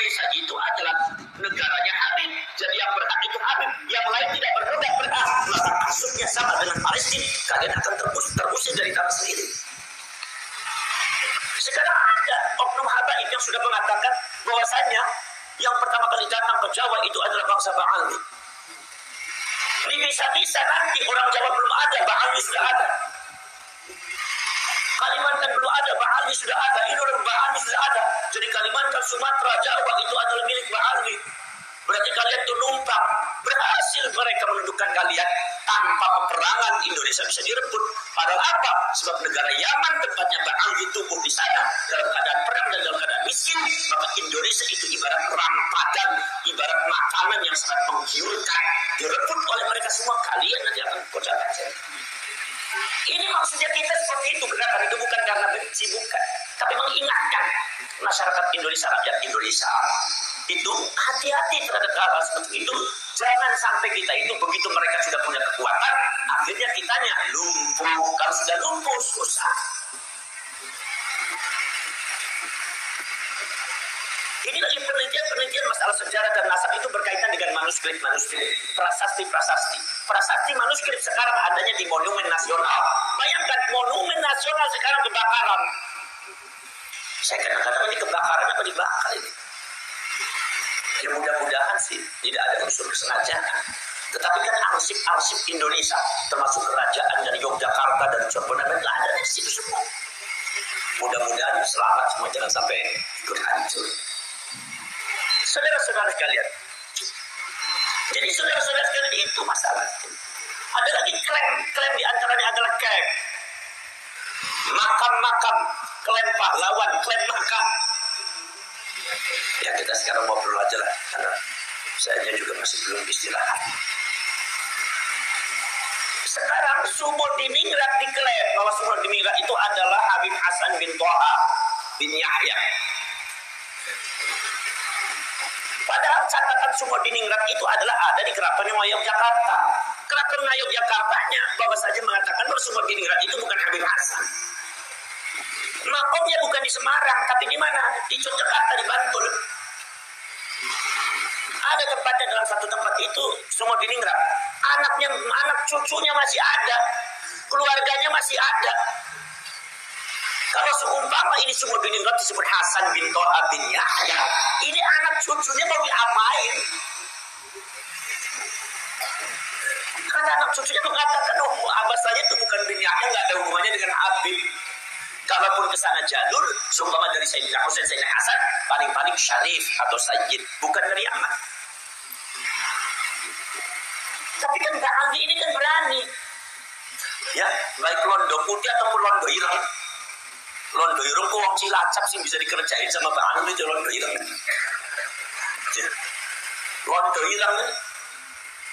Indonesia itu adalah negaranya Habib. Jadi yang berhak itu Habib, yang lain tidak berhak. Maka kasusnya sama dengan Palestina. Kalian akan terusir dari tanah sendiri. Sekarang ada oknum habaib yang sudah mengatakan bahwasanya yang pertama kali datang ke Jawa itu adalah bangsa Ba'alwi. Ini bisa-bisa nanti orang Jawa belum ada, Ba'alwi sudah ada. Kalimantan belum ada, Ba'alwi sudah ada. Ini orang Ba'alwi sudah ada. Jadi Kalimantan, Sumatera, Jawa itu adalah milik Ba'alwi. Berarti kalian itu numpang. Berhasil mereka menundukkan kalian tanpa peperangan. Indonesia bisa direbut. Padahal apa? Sebab negara Yaman tempatnya Ba'alwi tumbuh di sana dalam keadaan perang dan dalam keadaan miskin. Maka Indonesia itu ibarat rampadan, ibarat makanan yang sangat menggiurkan. Direbut oleh mereka semua, kalian nanti akan kocak aja. Ini maksudnya kita seperti itu. Gerakan itu bukan karena benci, bukan. Tapi mengingatkan masyarakat Indonesia, rakyat Indonesia. Itu hati-hati terhadap hal seperti itu. Jangan sampai kita itu begitu mereka sudah punya kekuatan, akhirnya kitanya lumpuh. Kalau sudah lumpuh, susah. Ini lagi penelitian masalah sejarah dan nasab itu berkaitan dengan manuskrip, prasasti. Prasasti manuskrip sekarang adanya di Monumen Nasional. Bayangkan Monumen Nasional sekarang kebakaran. Saya kadang-kadang ini kebakaran apa dibakar ini? Ya mudah-mudahan sih tidak ada unsur kesengajaan. Tetapi kan arsip Indonesia, termasuk kerajaan dari Yogyakarta dan Jawa Barat, ada di situ semua. Mudah-mudahan selamat semua, jangan sampai ikut hancur. Saudara-saudara sekalian, jadi saudara-saudara sekalian itu masalah. Ada lagi klaim diantaranya adalah klaim makam, klaim pahlawan, klaim makam. Ya kita sekarang ngobrol aja lah, karena saya juga masih belum istirahat. Sekarang Sumur di Ningrat diklaim bahwa Sumur di Ningrat itu adalah Habib Hasan bin Toha bin Yahya. Padahal catatan Sumur di Ningrat itu adalah ada di Keraton Yogyakarta. Keraton Yogyakartanya bahwa saja mengatakan bahwa Sumur di Ningrat itu bukan Habib Hasan. Makomnya bukan di Semarang, tapi di mana? Di Yogyakarta, di Bantul. Ada tempatnya, dalam satu tempat itu Sumur di Ningrat. Anak cucunya masih ada, keluarganya masih ada. Kalau seumpama ini Sumur di Ningrat disebut Hasan bin Toha bin Yahya, ini anak cucunya mau diapain? Karena anak cucunya mengatakan, oh abah saya itu bukan bin Yahya, nggak ada hubungannya dengan Habib. Kalaupun kesana jalur, seumpama dari Sayyidina Husain, Sayyidina Hasan, paling-paling Syarif atau Sayyid, bukan dari Yaman. Tapi kan Ba'alwi ini kan berani. Ya, baik londo putih ataupun londo ireng. Londo ireng kok wong Cilacap sih bisa dikerjain sama Ba'alwi itu londo ireng. Londo ireng.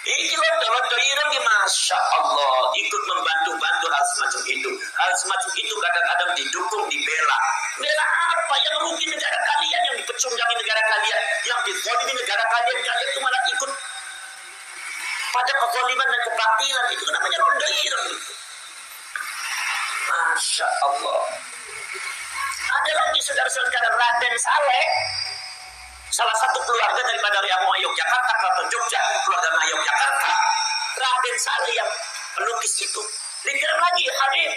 Ini londo ireng di Masya Allah ikut membantu hal semacam itu. Hal semacam itu kadang-kadang didukung, dibela. Bela apa? Yang rugi negara kalian, yang dipecundangi negara kalian, yang dizalimi negara kalian itu malah ikut pada kezaliman dan kebatilan. Itu namanya londo ireng. Masya Allah. Ada lagi saudara-saudara Raden Saleh, salah satu keluarga daripada yang Yogyakarta, Keraton Jogja, keluarga Yogyakarta. Raden Saleh yang pelukis itu. Dikirim lagi Habib,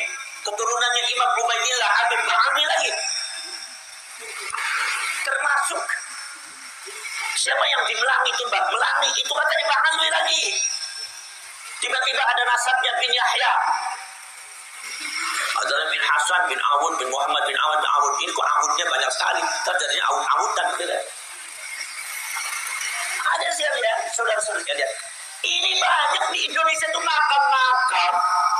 keturunannya Imam Ubaidillah, Habib Ba'alwi lagi. Termasuk siapa yang di Melangi itu, Mbak Melangi itu katanya Ba'alwi lagi. Tiba-tiba ada nasabnya bin Yahya. Adalah bin Hasan, bin Awud, bin Muhammad, bin Awad, bin Awud. Ini kok Awudnya banyak sekali. Terjadinya Awud-Awudan. Ada sih ya, saudara-saudara sekalian. Ini banyak di Indonesia itu makam-makam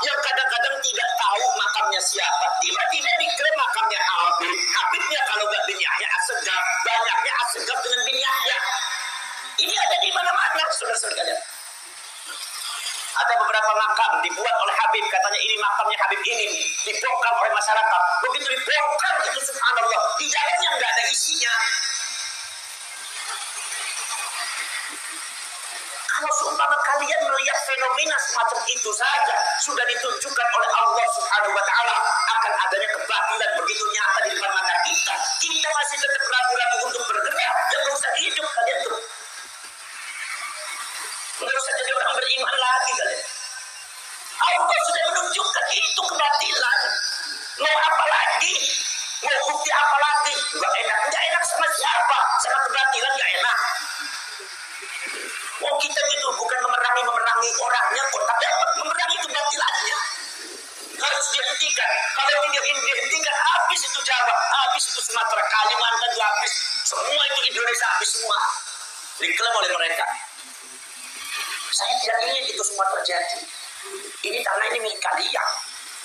yang kadang-kadang tidak tahu makamnya siapa. Tiba-tiba diklaim makamnya Habib. Habibnya kalau nggak bin Yahya Assegaf, banyaknya Assegaf dengan bin Yahya. Ini ada di mana-mana, saudara-saudara sekalian. Ada beberapa makam dibuat oleh Habib, katanya ini makamnya Habib ini, dibongkar oleh masyarakat. Begitu dibongkar itu subhanallah, di dalamnya nggak ada isinya. Kalau seumpama kalian melihat fenomena semacam itu saja sudah ditunjukkan oleh Allah Subhanahu wa Ta'ala akan adanya kebatilan begitu nyata di depan mata kita. Kita masih tetap ragu-ragu untuk bergerak, yang usah Sumatera, Kalimantan itu habis. Semua itu Indonesia habis semua. Diklaim oleh mereka. Saya tidak ingin itu semua terjadi. Ini tanah ini milik kalian.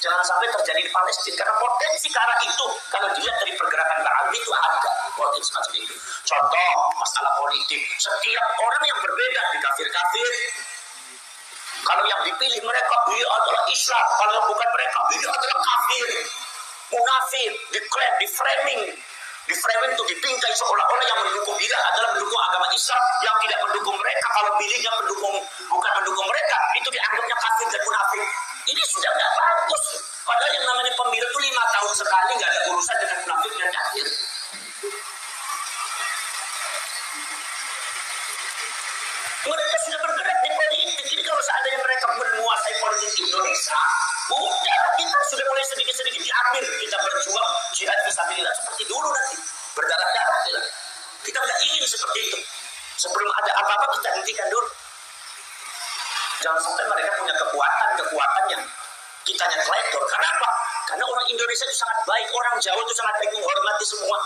Jangan sampai terjadi di Palestina. Karena potensi ke arah itu, kalau dilihat dari pergerakan Ba'al itu ada potensi semacam itu. Contoh, masalah politik. Setiap orang yang berbeda di kafir-kafir. Kalau yang dipilih mereka, beliau adalah Islam. Kalau yang bukan mereka, beliau adalah kafir. Munafir, diklaim, di framing itu dibingkai seolah-olah yang mendukung dia adalah mendukung agama Islam, yang tidak mendukung mereka kalau pilihnya bukan mendukung mereka, itu dianggapnya kafir dan munafik. Ini sudah tidak bagus. Padahal yang namanya pemilu itu 5 tahun sekali, nggak ada urusan dengan munafik dan kafir. Mereka sudah bergerak di politik. Ini kalau seandainya mereka menguasai politik Indonesia, udah kita sudah mulai sedikit-sedikit diambil. Kita berjuang jihad fisabilillah seperti dulu nanti, berdarah-darah. Kita nggak ingin seperti itu. Sebelum ada apa-apa kita hentikan dulu. Jangan sampai mereka punya kekuatan yang kita nyetelektor. Kenapa? Karena orang Indonesia itu sangat baik, orang Jawa itu sangat baik, menghormati semua.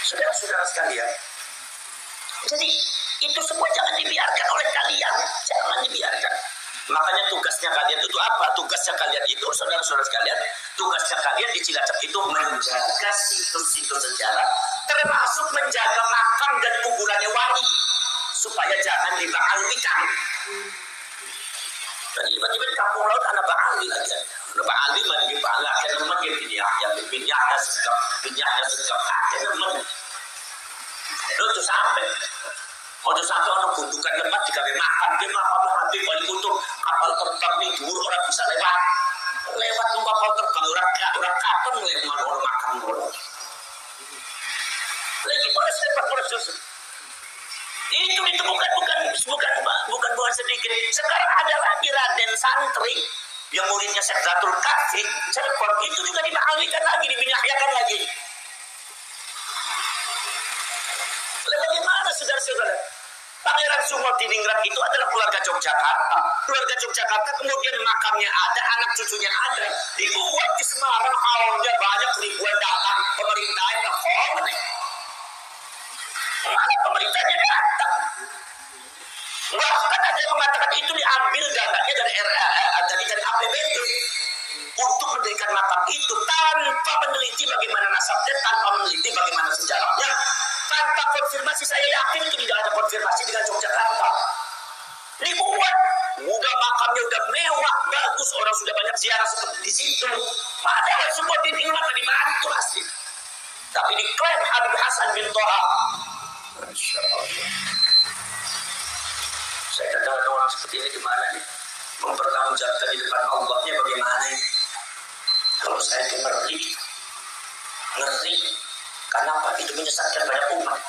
Saudara-saudara sekalian, jadi itu semua jangan dibiarkan oleh kalian, jangan dibiarkan. Makanya tugasnya kalian itu apa? Tugasnya kalian itu, saudara-saudara sekalian, tugasnya kalian di Cilacap itu menjaga situs-situs sejarah, termasuk menjaga makam dan kuburannya wali, supaya jangan diba'alikan. Dan tiba-tiba di kampung laut ada ba'ali lagi. Ada ba'ali lagi ba'ala, akhirnya makin pinyahnya sekap, akhirnya itu sampai orang gundukan lemak dikawin makan, dia makan hati balik untuk kapal terbang nih dulu orang bisa lewat kapal terbang orang kapan lewat orang makan dulu. Lagi proses. Itu bukan sedikit. Sekarang ada lagi Raden Santri yang muridnya Syekh Zatul Kafi, Cirebon, itu juga dibahalikan lagi, dibinyakan lagi. Bagaimana saudara-saudara? Pangeran Sumo-Tiningrat itu adalah keluarga Yogyakarta. Keluarga Yogyakarta kemudian makamnya ada, anak cucunya ada. Dibuat di Semarang, awalnya banyak ribuan datang. Pemerintahnya telepon. Mana pemerintahnya datang? Bahkan ada yang mengatakan itu diambil dananya dari APBD untuk mendirikan makam itu tanpa meneliti bagaimana nasabnya, tanpa meneliti bagaimana sejarahnya, tanpa konfirmasi. Saya yakin itu tidak ada konfirmasi dengan Yogyakarta. Dibuat, udah makamnya udah mewah, bagus, orang sudah banyak ziarah seperti di situ. Padahal semua Tiningrat tadi dibantu asli. Tapi diklaim Habib Hasan bin Toha. Masya Allah. Saya kata ada orang seperti ini di mana nih? Mempertanggungjawabkan di depan Allahnya bagaimana ini? Kalau saya itu ngeri. Karena apa? Itu menyesatkan banyak umat.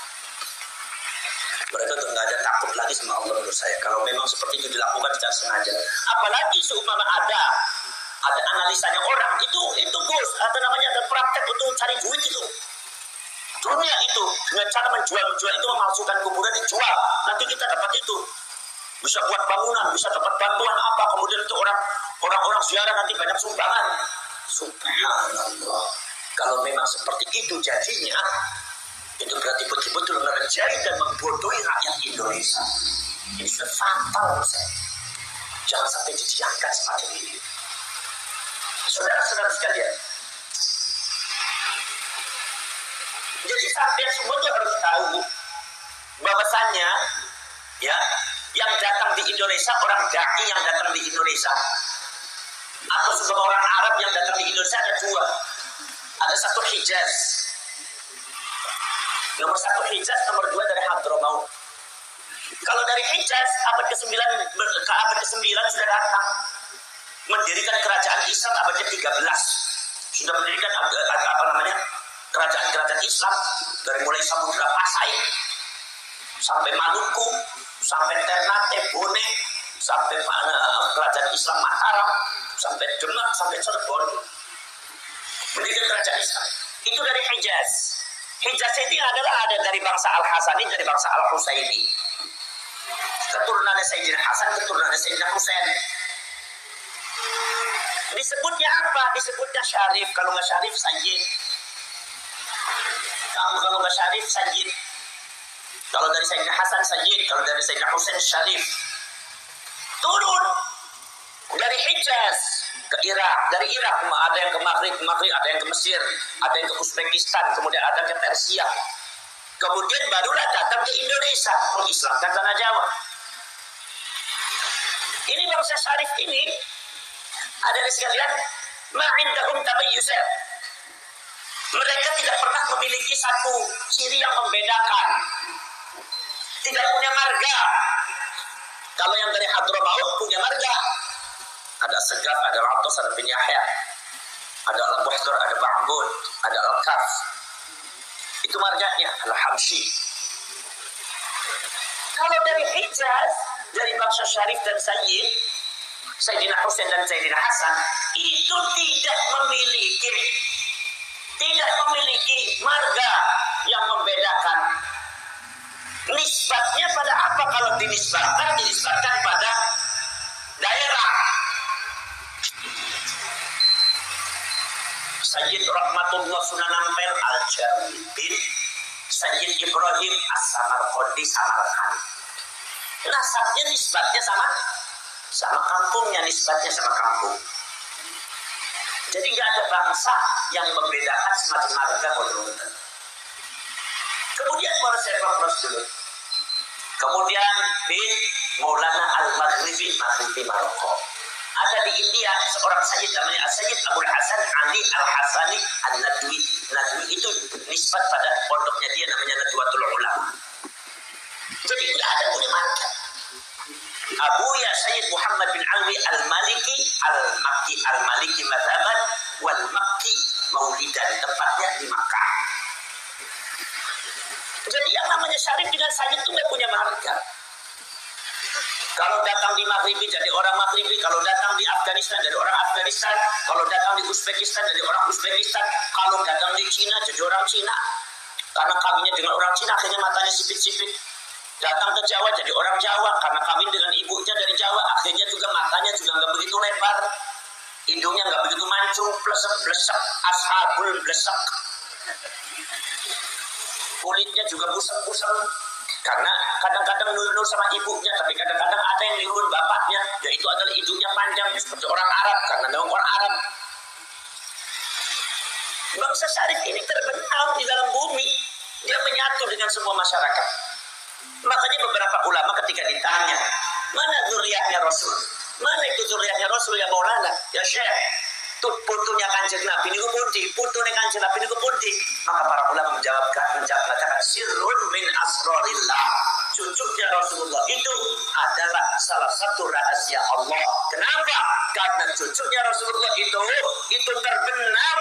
Mereka tuh nggak ada takut lagi sama Allah menurut saya. Kalau memang seperti itu dilakukan secara sengaja. Apalagi seumpama ada analisanya orang itu Gus, ada praktek untuk cari duit itu. Dunia itu dengan cara menjual itu, memalsukan kuburan dijual. Nanti kita dapat itu. Bisa buat bangunan, bisa dapat bantuan apa, kemudian itu orang ziarah nanti banyak sumbangan. Subhanallah. Kalau memang seperti itu jadinya, itu berarti betul-betul mengerjai dan membodohi rakyat Indonesia. Ini sudah fatal, saya. Jangan sampai didiamkan semacam ini. Saudara-saudara sekalian, jadi sampai semua itu harus tahu bahwasannya, ya, yang datang di Indonesia, orang dai yang datang di Indonesia, atau sebagai orang Arab yang datang di Indonesia ada dua. Ada satu Hijaz. Nomor satu Hijaz, nomor dua dari Hadramaut. Kalau dari Hijaz, abad ke-9 sudah datang. Mendirikan kerajaan Islam abad ke-13. Sudah mendirikan kerajaan Islam dari mulai Samudra Pasai sampai Maluku, sampai Ternate, Bone, sampai kerajaan Islam Mataram, sampai Demak, sampai Cirebon. Mendirikan kerajaan Islam. Itu dari Hijaz. Hijaz ini ada dari bangsa Al-Hasani, dari bangsa Al-Husaini. Keturunannya Sayyidina Hasan, keturunannya Sayyidina Husain. Disebutnya apa? Disebutnya syarif. Kalau nggak syarif, sayyid. Kalau nggak syarif, sayyid. Kalau dari Sayyidina Hasan, sayyid. Kalau dari Sayyidina Husain, syarif. Turun dari Hijaz ke Irak, dari Irak ada yang ke Maghrib, ada yang ke Mesir, ada yang ke Uzbekistan, kemudian ada ke Persia. Kemudian barulah datang ke Indonesia, mengislamkan tanah Jawa. Ini bangsa syarif ini, ada di sekalian, ma'indahum tamayyuzat. Mereka tidak pernah memiliki satu ciri yang membedakan. Tidak punya marga. Kalau yang dari Hadramaut punya marga. Ada Segaf, ada Al-Atas, ada bin Yahya. Ada Al-Buhdur, ada Ba'bud, ada Al-Kaf. Itu marganya, Al-Hamshi. Kalau dari Hijaz, dari bangsa syarif dan sayyid, Sayyidina Husain dan Sayyidina Hasan, itu tidak memiliki marga yang membedakan. Nisbatnya pada apa? Kalau dinisbatkan pada daerah. Sayyid Rahmatullah Sunan Ampel Al-Jamil bin Sayyid Ibrahim As-Samarqandi Samarkand. Nasabnya nisbatnya sama kampungnya, nisbatnya sama kampung. Jadi nggak ada bangsa yang membedakan semacam marga modern. Kemudian para sahabat dulu. Kemudian bin Maulana Al-Maghribi Maroko. Ada di India seorang sayyid namanya Sayyid Abul Hasan Ali Al-Hasani An-Nadwi. Nadwi itu nisbat pada pondoknya dia namanya Nadwatul Ulama. Jadi tidak ada punya marga. Abuya Sayyid Muhammad bin Alwi Al-Maliki Al-Makki Al-Maliki Madhaban wal Makki Maulidan, tempatnya di Makkah. Jadi yang namanya syarif dengan sayyid itu tidak punya marga. Kalau datang di Maghribi jadi orang Maghribi, kalau datang di Afghanistan jadi orang Afghanistan, kalau datang di Uzbekistan jadi orang Uzbekistan, kalau datang di Cina jadi orang Cina. Karena kawinnya dengan orang Cina akhirnya matanya sipit-sipit. Datang ke Jawa jadi orang Jawa karena kawin dengan ibunya dari Jawa, akhirnya juga matanya juga nggak begitu lebar, hidungnya nggak begitu mancung, blesek, ashabul blesek. Kulitnya juga buseng-buseng. Karena kadang-kadang nurun sama ibunya, tapi kadang-kadang ada yang nurun bapaknya, yaitu adalah hidungnya panjang seperti orang Arab, karena memang orang Arab. Bangsa syarif ini terbenam di dalam bumi, dia menyatu dengan semua masyarakat. Makanya beberapa ulama ketika ditanya, mana zuriatnya Rasul? Mana itu zuriatnya Rasul ya Maulana, ya Syekh? Putunya Kanjeng Nabi niku pundi? Putune Kanjeng Nabi niku pundi? Maka para ulama menjawabkan sirrun min asrarillah. Cucunya Rasulullah itu adalah salah satu rahasia Allah. Kenapa? Karena cucunya Rasulullah itu terbenam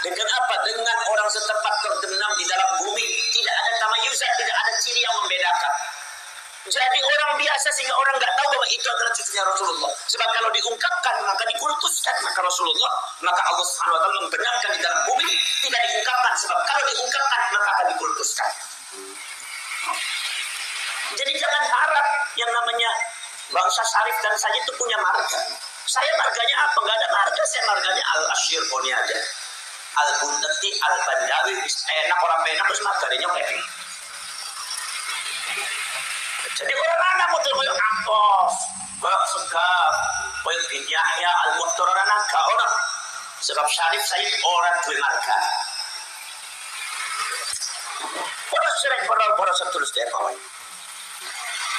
dengan apa? Dengan orang setempat terbenam di dalam bumi. Tidak ada tamayuzat, tidak ada ciri yang membedakan. Jadi orang biasa sehingga orang nggak tahu bahwa itu adalah cucunya Rasulullah. Sebab kalau diungkapkan maka dikultuskan, maka Rasulullah, maka Allah Subhanahu wa taala membenamkan di dalam bumi, tidak diungkapkan. Sebab kalau diungkapkan maka akan dikultuskan. Jadi jangan harap yang namanya bangsa syarif dan sayyid itu punya marga. Saya marganya apa? Nggak ada marga. Saya marganya Al-Asyir Boni aja. Al-Buntati, Al-Bandawi, enak orang penak terus marganya kayak jadi orang anak mau terus Ampos, kayak Segaf, kayak bin Yahya, Al-Buhdur orang naga orang. Sebab syarif sayyid orang dua marga. Para setulus dia kawan.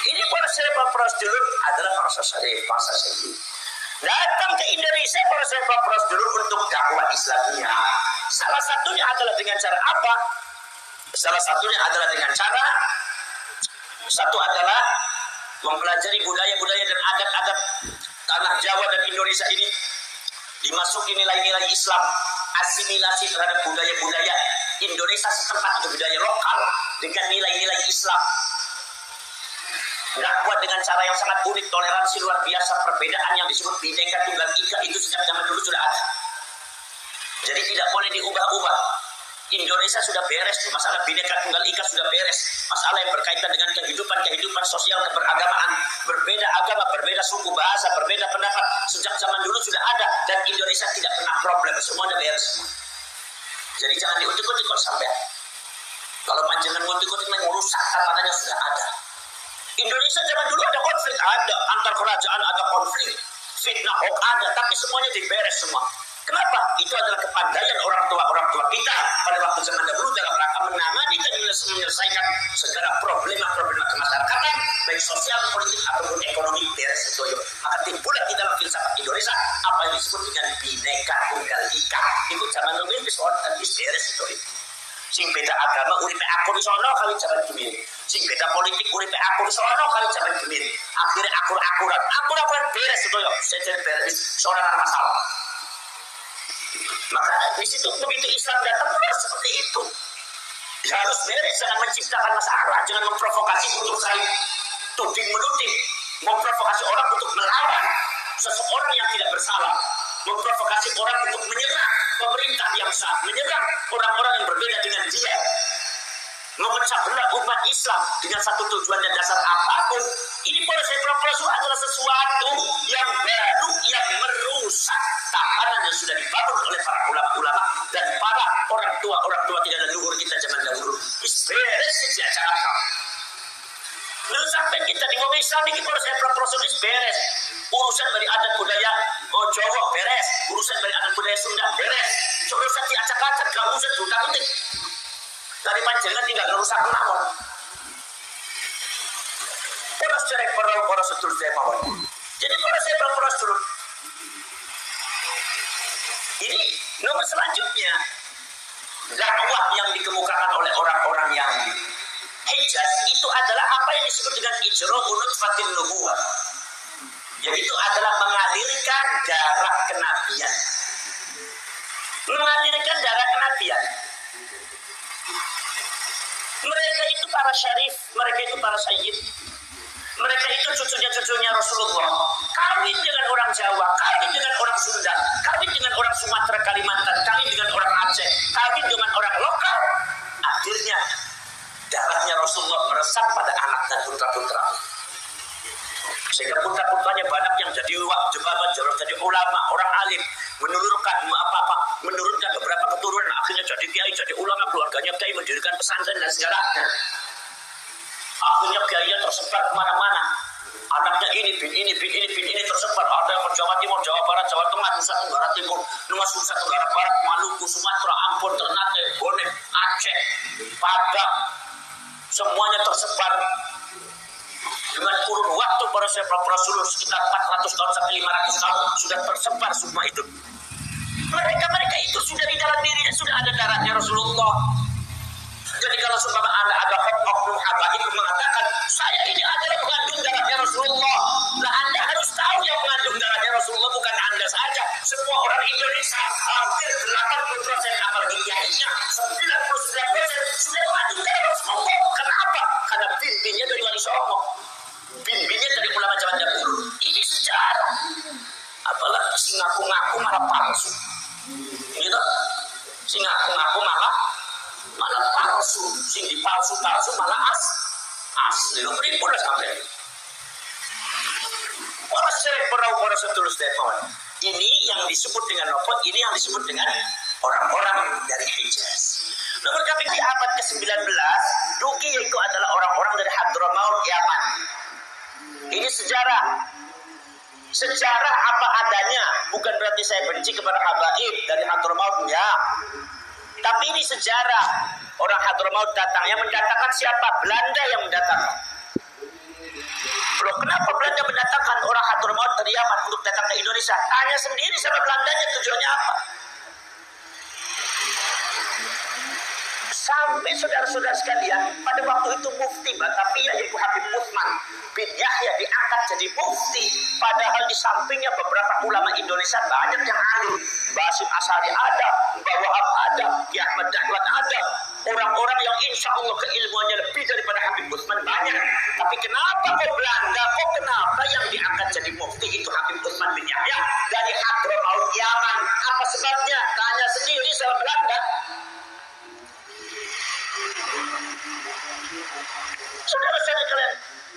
Ini para sedulur adalah bangsa syarif, bangsa sayyid. Datang ke Indonesia para sedulur untuk dakwah Islamnya. Salah satunya adalah dengan cara apa? Salah satunya adalah dengan cara satu adalah mempelajari budaya-budaya dan adat-adat tanah Jawa dan Indonesia ini, dimasuki nilai-nilai Islam, asimilasi terhadap budaya-budaya Indonesia setempat atau budaya lokal dengan nilai-nilai Islam. Dakwah dengan cara yang sangat unik, toleransi luar biasa, perbedaan yang disebut Bhinneka Tunggal Ika itu sejak zaman dulu sudah ada. Jadi tidak boleh diubah-ubah. Indonesia sudah beres, masalah Bhinneka Tunggal Ika sudah beres, masalah yang berkaitan dengan kehidupan sosial keberagamaan, berbeda agama, berbeda suku, bahasa, berbeda pendapat, sejak zaman dulu sudah ada, dan Indonesia tidak pernah problem, semuanya beres. Jadi jangan diutik-utik kalau sampai. Kalau panjangan utik-utik merusak tatanannya sudah ada. Indonesia zaman dulu ada konflik, ada antar kerajaan, ada konflik, fitnah, hoax ada, tapi semuanya diberes semua. Kenapa? Itu adalah kepandaian orang tua kita pada waktu zaman dahulu dalam rangka menangani dan menyelesaikan segala problema kemasyarakatan, baik sosial, politik ataupun ekonomi beres itu. Maka timbullah di dalam filsafat Indonesia apa yang disebut dengan Bhinneka Tunggal Ika. Itu zaman dulu itu dan beres itu. Sing beda agama uripe aku di sono kali jaman gemir. Sing beda politik uripe aku di sono kali jaman gemir. Akhirnya akurat beres itu yo. Sejen beres seorang masalah. Maka di situ begitu Islam datang harus seperti itu. Harus beres, jangan menciptakan masalah, jangan memprovokasi untuk saling tuding menuding, memprovokasi orang untuk melawan seseorang yang tidak bersalah, memprovokasi orang untuk menyerang pemerintah yang sah, menyerang orang-orang yang berbeda dengan dia, memecah belah umat Islam dengan satu tujuan dan dasar apapun. Ini proses adalah sesuatu yang baru yang merusak tahanan yang sudah dibangun oleh para ulama-ulama dan para orang tua tidak leluhur kita zaman dahulu. Beres sejak saat lalu sampai kita di ngomong Islam ini proses beres. Urusan dari adat budaya Jawa beres, urusan dari adat budaya Sunda beres, urusan diacak-acak gak usah diutak-utik. Dari panjangan tinggal ngerusak namun. Poros cerek poros setul saya mawon. Jadi poros dulu. Ini nomor selanjutnya dakwah yang dikemukakan oleh orang-orang yang Hijaz itu adalah apa yang disebut dengan ijra'u nutfatin nubuwah, yaitu adalah mengalirkan darah kenabian. Mengalirkan darah kenabian. Mereka itu para syarif, mereka itu para sayyid, mereka itu cucunya Rasulullah. Kawin dengan orang Jawa, kawin dengan orang Sunda, kawin dengan orang Sumatera, Kalimantan, kawin dengan orang Aceh, kawin dengan orang lokal. Akhirnya darahnya Rasulullah meresap pada anak dan putra-putra. Sehingga putra-putranya banyak yang jadi jadi ulama, orang alim, menurunkan beberapa keturunan, akhirnya jadi kiai, jadi ulama, keluarganya kiai, mendirikan pesantren dan segalanya. Akhirnya kiainya tersebar kemana-mana. Anaknya ini tersebar. Ada yang ke Jawa Timur, Jawa Barat, Jawa Tengah, Nusa Tenggara Timur, Nusa Tenggara Barat, Maluku, Sumatera, Ambon, Ternate, Bone, Aceh, Padang. Semuanya tersebar. Dengan kurun waktu para Rasulullah sekitar 400 tahun sampai 500 tahun sudah tersebar semua itu. Mereka itu sudah di dalam dirinya sudah ada darahnya Rasulullah. Jadi kalau seumpama ada oknum habaib mengatakan saya ini adalah mengandung darahnya Rasulullah, nah Anda harus tahu yang mengandung darahnya Rasulullah bukan Anda saja, semua orang Indonesia hampir 80% apalagi kiainya 99% sudah mengandung darah Rasulullah. Kenapa? Karena pimpinnya dari Wali Songo, pimpinnya dari ulama zaman dahulu. Ini sejarah. Apalagi si ngaku-ngaku malah palsu, gitu? Si ngaku-ngaku malah palsu, sing dipalsu-palsu malah asli. Lu beri pula sampai. Orang sering pernah setulus telepon. Ini yang disebut dengan apa? Ini yang disebut dengan orang-orang dari Hijaz. Nomor kami di abad ke-19, Duki itu adalah orang-orang dari Hadramaut, Yaman. Ini sejarah. Sejarah apa adanya. Bukan berarti saya benci kepada habaib dari Hadramaut, ya. Tapi ini sejarah. Orang Hadramaut datang. Yang mendatangkan siapa? Belanda yang mendatangkan. Loh, kenapa Belanda mendatangkan orang Hadramaut dari Yaman untuk datang ke Indonesia? Tanya sendiri sama Belandanya tujuannya apa. Sampai saudara-saudara sekalian, pada waktu itu mufti Batavia yaitu Habib Utsman bin Yahya diangkat jadi mufti. Padahal di sampingnya beberapa ulama Indonesia banyak yang alim. Basim Asari ada, Mbah Wahab ada, Ki Ahmad Dahlan ada. Orang-orang yang insya Allah keilmuannya lebih daripada Habib Utsman banyak. Tapi kenapa kok Belanda, kenapa yang diangkat jadi mufti itu Habib Utsman bin Yahya dari Hadramaut Yaman? Apa sebabnya? Tanya sendiri sama Belanda. Saudara-saudara kalian,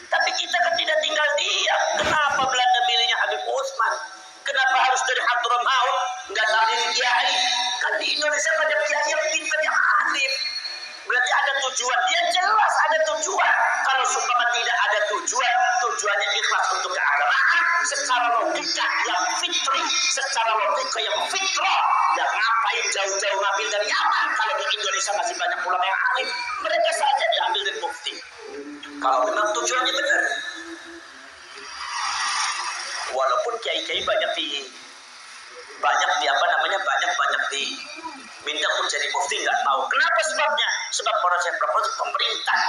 tapi kita kan tidak tinggal diam. Kenapa Belanda milihnya Habib Utsman? Kenapa harus dari Hadramaut? Nggak dari Kiai? Kan di Indonesia banyak kiai yang pintar, yang alim. Berarti ada tujuan. Dia jelas ada tujuan. Kalau seumpama tidak ada tujuan, tujuannya ikhlas untuk keagamaan, secara logika yang fitri, secara logika yang fitrah, dan ngapain jauh-jauh ngambil dari Yaman? Kalau di Indonesia masih banyak ulama yang alim, mereka saja diambil dari mufti. Kalau memang tujuannya benar. Walaupun kiai-kiai banyak diminta untuk jadi mufti, nggak mau. Kenapa sebabnya? Sebab para propos pemerintah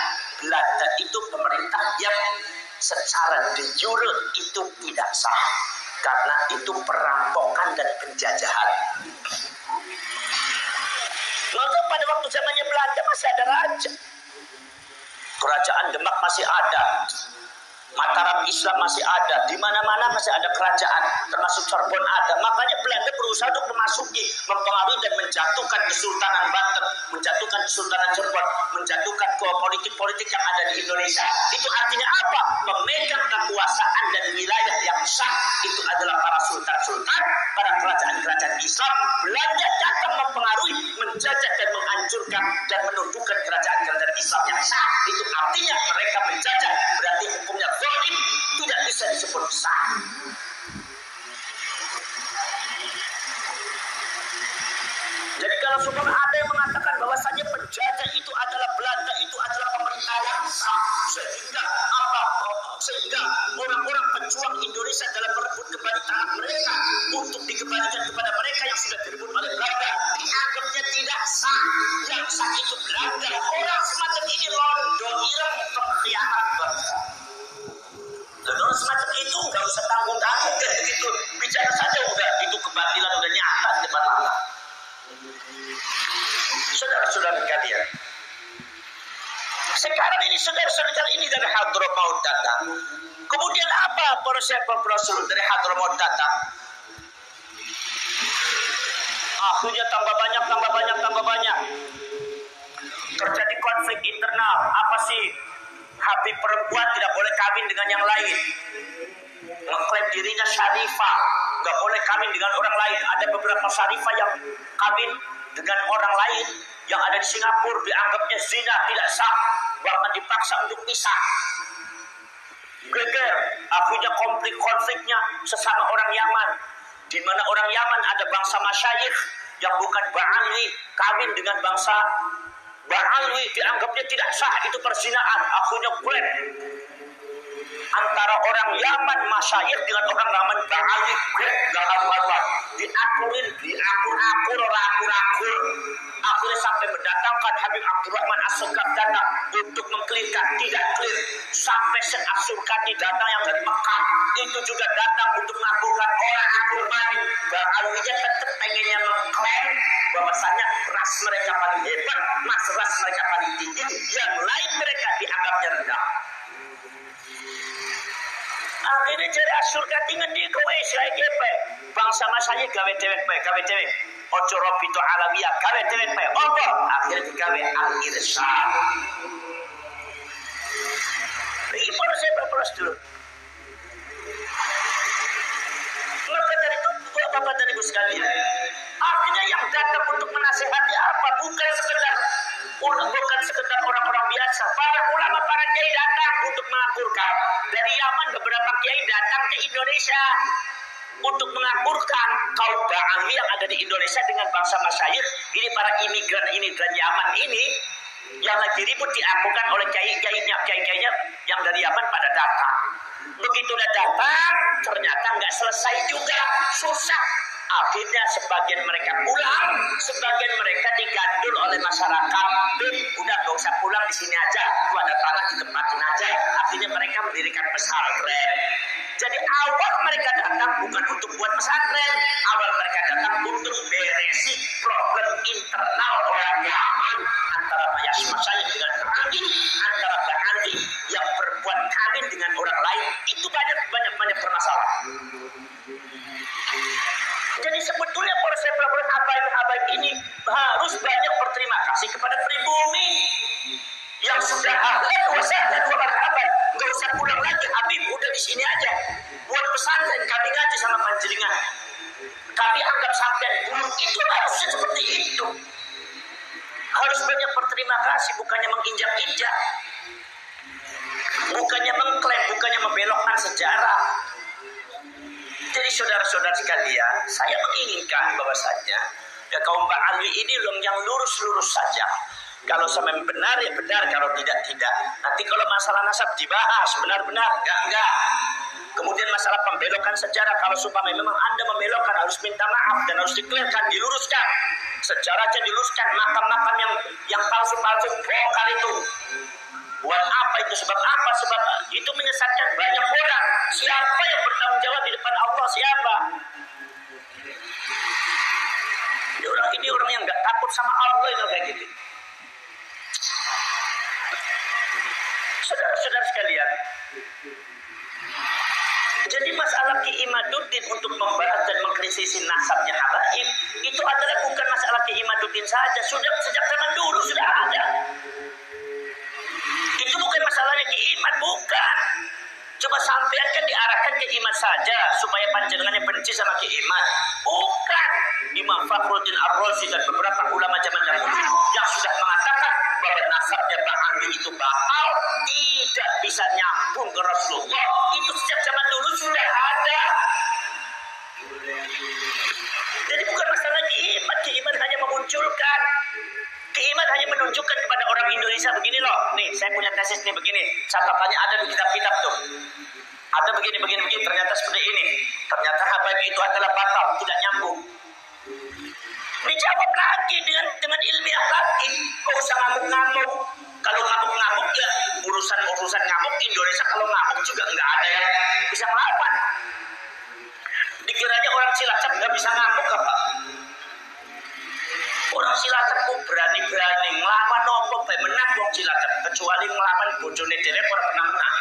Belanda itu pemerintah yang secara de jure itu tidak sah, karena itu perampokan dan penjajahan. Maka pada waktu zamannya Belanda masih ada raja, kerajaan Demak masih ada, Mataram Islam masih ada, di mana-mana masih ada kerajaan, termasuk Cirebon ada. Makanya Belanda berusaha untuk mempengaruhi dan menjatuhkan Kesultanan Banten, menjatuhkan Kesultanan Cirebon, menjatuhkan politik-politik yang ada di Indonesia. Itu artinya apa? Memegang kekuasaan dan wilayah yang sah itu adalah para sultan-sultan, para kerajaan-kerajaan Islam. Belanda datang mempengaruhi, menjajah dan menghancurkan dan menundukkan kerajaan-kerajaan Islam yang sah. Itu artinya mereka menjajah, berarti hukumnya zalim, tidak bisa disebut sah. Jadi kalau sudah ada yang mengatakan bahwasanya penjajah itu adalah Belanda, itu adalah pemerintah yang sah, sehingga orang-orang pejuang Indonesia dalam merebut kembali tanah mereka untuk dikembalikan kepada mereka yang sudah direbut oleh Belanda, dianggapnya tidak sah. Yang sah itu Belanda. Orang semacam ini londo, ireng, pengkhianat bangsa. Dan orang semacam itu nggak usah tanggung-tanggung kayak begitu, bicara saja udah, itu kebatilan udah nyata di depan mata. Saudara-saudara kalian, sekarang ini saudara-saudara ini dari Hadramaut datang. Kemudian apa proses Rasul dari Hadramaut datang? Akhirnya tambah banyak. Terjadi konflik internal. Apa sih? Habib perempuan tidak boleh kawin dengan yang lain. Mengklaim dirinya syarifah, nggak boleh kawin dengan orang lain. Ada beberapa syarifah yang kawin dengan orang lain yang ada di Singapura, dianggapnya zina, tidak sah, bahkan dipaksa untuk pisah. Geger, akhirnya konfliknya sesama orang Yaman, di mana orang Yaman ada bangsa masyayikh yang bukan Ba'alwi, kawin dengan bangsa Ba'alwi, dianggapnya tidak sah, itu perzinaan. Akhirnya klaim antara orang Yaman masyayikh dengan orang Yaman Ba'alwi, gak karuan, diakur-akur, akhirnya sampai mendatangkan Habib Abdurrahman As-Segaf datang untuk mengklirkan, tidak clear. Sampai Syekh As-Surkani datang yang dari Mekah, itu juga datang untuk mengakurkan orang Akurmani. Ba'alwinya tetap pengennya mengklaim bahwasanya ras mereka paling hebat, ras mereka paling tinggi, yang lain mereka dianggapnya rendah. Akhirnya jadi As-Surkani ngendi kowe saiki bangsa masanya gawe dewek. Ojo robito alawiyah gawe dewek pe. Apa? Akhirnya digawe al-irsyad. Ini baru saya berproses dulu. Maka dari itu Bapak dan Ibu sekalian, artinya yang datang untuk menasihati apa? Bukan sekedar orang-orang biasa. Para ulama, para kiai datang untuk mengakurkan. Dari Yaman beberapa kiai datang ke Indonesia untuk mengakurkan kaum Ba'alwi yang ada di Indonesia dengan bangsa masyayikh. Ini para imigran Yaman ini yang lagi ribut diakurkan oleh kiai-kiainya yang dari Yaman pada datang. Begitu udah datang, ternyata nggak selesai juga, susah. Akhirnya sebagian mereka pulang, sebagian mereka digandul oleh masyarakat. Udah gak usah pulang, di sini aja, gua ada tanah ditempatin aja. Akhirnya mereka mendirikan pesantren. Jadi awal mereka datang bukan untuk buat pesantren, awal mereka datang untuk beresi problem internal orang Yaman antara masyayikh dengan Ba'alwi, antara Ba'alwi yang berbuat kawin dengan orang lain. Itu banyak permasalahan. Jadi sebetulnya proses habaib ini harus banyak berterima kasih kepada pribumi yang sudah ahlan wa melupakan sejarah. Jadi saudara-saudara sekalian, saya menginginkan bahwasanya ya kaum Ba'alwi ini yang lurus-lurus saja. Kalau sama benar ya benar, kalau tidak. Nanti kalau masalah nasab dibahas benar-benar, enggak. Kemudian masalah pembelokan sejarah, kalau supaya memang Anda membelokkan harus minta maaf dan harus dikelirkan, diluruskan. Sejarahnya diluruskan, makam-makam yang palsu-palsu bongkar itu. Buat apa itu? Sebab apa? Sebab itu menyesatkan banyak orang. Siapa yang bertanggung jawab di depan Allah? Siapa? Ini orang yang nggak takut sama Allah itu kayak gitu. Saudara-saudara sekalian, jadi masalah Ki Imaduddin untuk membahas dan mengkritisi nasabnya Habaib itu adalah bukan masalah Ki Imaduddin saja, sudah sejak zaman dulu sudah ada. Itu bukan masalahnya Ki Imad, bukan. Coba sampean kan diarahkan ke Imad saja supaya panjenengannya benci sama Ki Imad. Bukan. Imam Fakhruddin Ar-Razi dan beberapa ulama zaman dahulu yang sudah mengatakan bahwa nasabnya Ba'alwi itu batal, tidak bisa nyambung ke Rasulullah. Itu sejak zaman dulu sudah ada. Jadi bukan masalah Ki Imad. Ki Imad hanya memunculkan. Ki Imad hanya menunjukkan kepada orang Indonesia begini loh. Nih, saya punya tesis nih begini. Catatannya ada di kitab-kitab tuh. Ada begini. Ternyata seperti ini. Ternyata Habaib itu adalah batal, tidak nyambung. Dijawab lagi dengan ilmiah lagi. Kok usah ngamuk-ngamuk. Kalau ngamuk-ngamuk ya urusan ngamuk Indonesia. Kalau ngamuk juga nggak ada yang bisa melawan. Dikiranya orang Cilacap nggak bisa ngamuk apa? Orang Cilacap kok berani-berani ngelawan nopo bae menang wong Cilacap, kecuali ngelawan bojone dhewe ora pernah menang.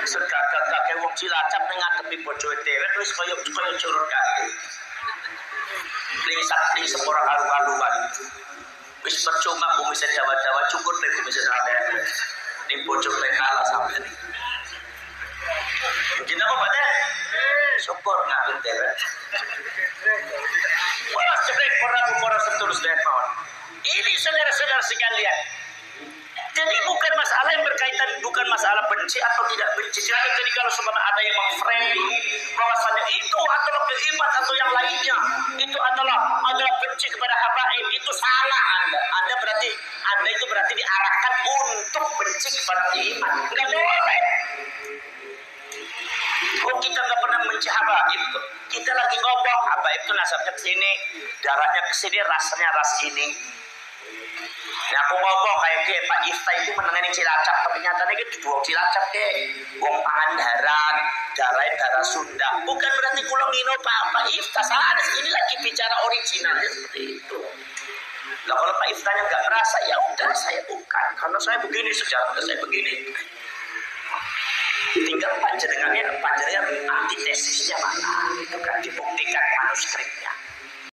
Segagak-gagak wong Cilacap ngadepi bojone dhewe wis kaya curut kabeh. Ling sepora halu-haluan. Wis percuma bumi sedawa-dawa cukup nek bumi sedawa. Ning bojone kalah sampeyan. Begini apa Pak Teh? Syukur nggak dhewe. Wah, sebenarnya orang seterus level. Ini saudara-saudara sekalian. Jadi bukan masalah yang berkaitan, bukan masalah benci atau tidak benci. Jadi kalau sebenarnya ada yang memframing bahwasanya itu adalah Imad atau yang lainnya, itu adalah benci kepada Habaib, itu salah Anda. Anda itu berarti diarahkan untuk benci kepada Imad. Nggak boleh. Oh, kita nggak pernah benci Habaib. Kita lagi ngomong Habaib itu nasabnya ke sini, darahnya ke sini, rasanya ras ini. Nah, aku ngomong kayak dia Pak Ifta itu menangani Cilacap, tapi nyatanya itu dua Cilacap deh. Wong Pangandaran, darah Sunda. Bukan berarti kulo ngino Pak Ifta salah. Ini lagi bicara originalnya seperti itu. Nah, kalau Pak Iftanya nggak merasa, ya udah saya bukan. Karena saya begini sejarah saya begini. Tinggal panjenengan antitesisnya mana, itu kan dibuktikan manuskripnya.